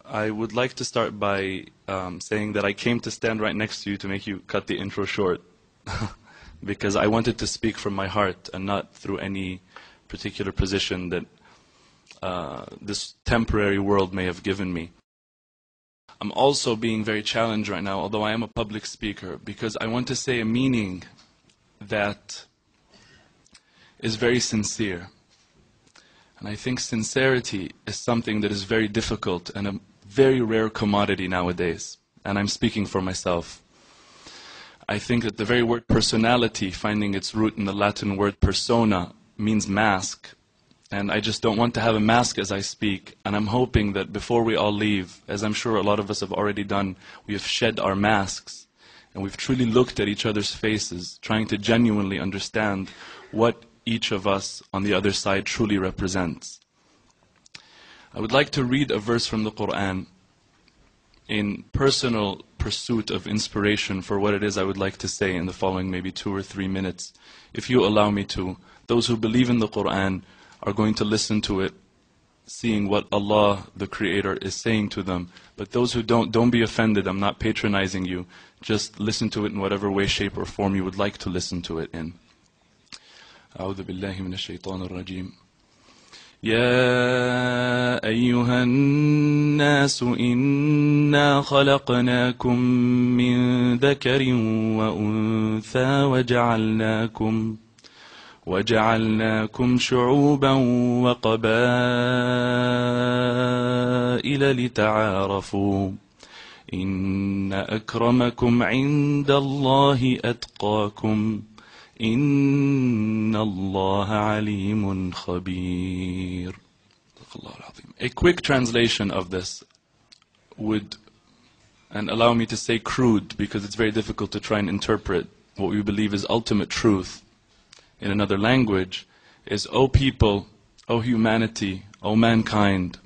I would like to start by saying that I came to stand right next to you to make you cut the intro short because I wanted to speak from my heart and not through any particular position that this temporary world may have given me. I'm also being very challenged right now, although I am a public speaker, because I want to say a meaning that is very sincere. And I think sincerity is something that is very difficult and a very rare commodity nowadays. And I'm speaking for myself. I think that the very word personality, finding its root in the Latin word persona, means mask. And I just don't want to have a mask as I speak. And I'm hoping that before we all leave, as I'm sure a lot of us have already done, we have shed our masks. And we've truly looked at each other's faces, trying to genuinely understand what each of us on the other side truly represents. I would like to read a verse from the Quran in personal pursuit of inspiration for what it is I would like to say in the following maybe 2 or 3 minutes. If you allow me to, those who believe in the Quran are going to listen to it, seeing what Allah, the Creator, is saying to them. But those who don't be offended. I'm not patronizing you. Just listen to it in whatever way, shape, or form you would like to listen to it in. أعوذ بالله من الشيطان الرجيم. يا أيها الناس إنا خلقناكم من ذكر وأنثى وجعلناكم شعوبا وقبائل لتعارفوا إن أكرمكم عند الله أتقاكم إن الله عليم خبير. A quick translation of this would, and allow me to say crude because it's very difficult to try and interpret what we believe is ultimate truth in another language, is, O people, O humanity, O mankind,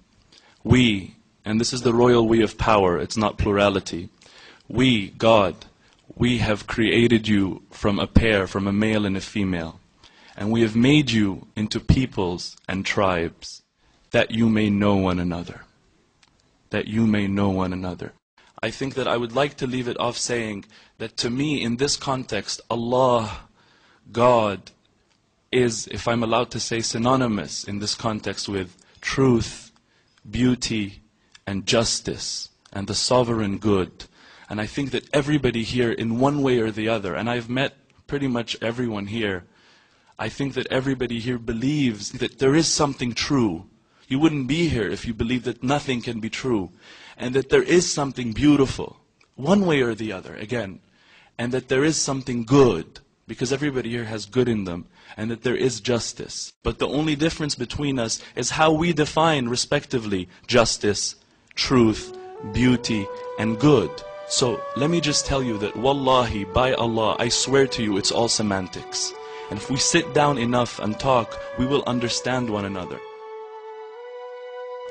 we, and this is the royal we of power, it's not plurality, we, God, we have created you from a pair, from a male and a female. And we have made you into peoples and tribes, that you may know one another. That you may know one another. I think that I would like to leave it off saying that to me, in this context, Allah, God, is, if I'm allowed to say, synonymous in this context with truth, beauty, and justice, and the sovereign good. And I think that everybody here, in one way or the other, and I've met pretty much everyone here, I think that everybody here believes that there is something true. You wouldn't be here if you believed that nothing can be true. And that there is something beautiful, one way or the other, again. And that there is something good, because everybody here has good in them. And that there is justice. But the only difference between us is how we define, respectively, justice, truth, beauty, and good. So let me just tell you that wallahi, by Allah, I swear to you, it's all semantics. And if we sit down enough and talk, we will understand one another.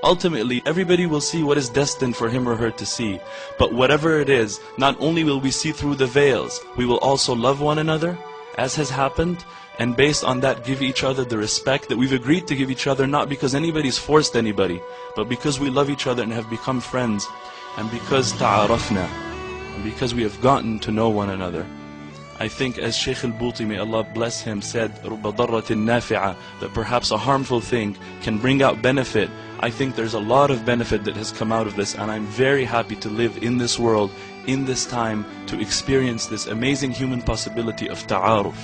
Ultimately, everybody will see what is destined for him or her to see. But whatever it is, not only will we see through the veils, we will also love one another, as has happened, and based on that give each other the respect that we've agreed to give each other, not because anybody's forced anybody, but because we love each other and have become friends, and because ta'arafna, because we have gotten to know one another. I think, as Shaykh al-Buti, may Allah bless him, said, رُبَّ ضَرَّةٍ نَافِعَةٍ, that perhaps a harmful thing can bring out benefit. I think there's a lot of benefit that has come out of this, and I'm very happy to live in this world, in this time, to experience this amazing human possibility of ta'aruf,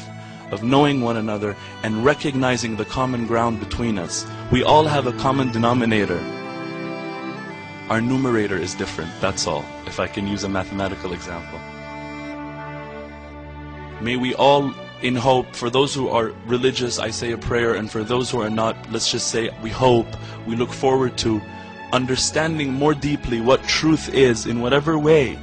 of knowing one another and recognizing the common ground between us. We all have a common denominator. Our numerator is different, that's all, if I can use a mathematical example. May we all, in hope, for those who are religious, I say a prayer, and for those who are not, let's just say we hope, we look forward to understanding more deeply what truth is in whatever way.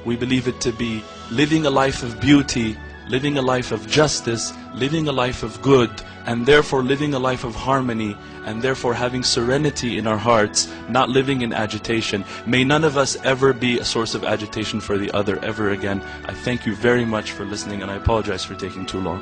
We believe it to be living a life of beauty, living a life of justice, living a life of good, and therefore living a life of harmony, and therefore having serenity in our hearts, not living in agitation. May none of us ever be a source of agitation for the other ever again. I thank you very much for listening, and I apologize for taking too long.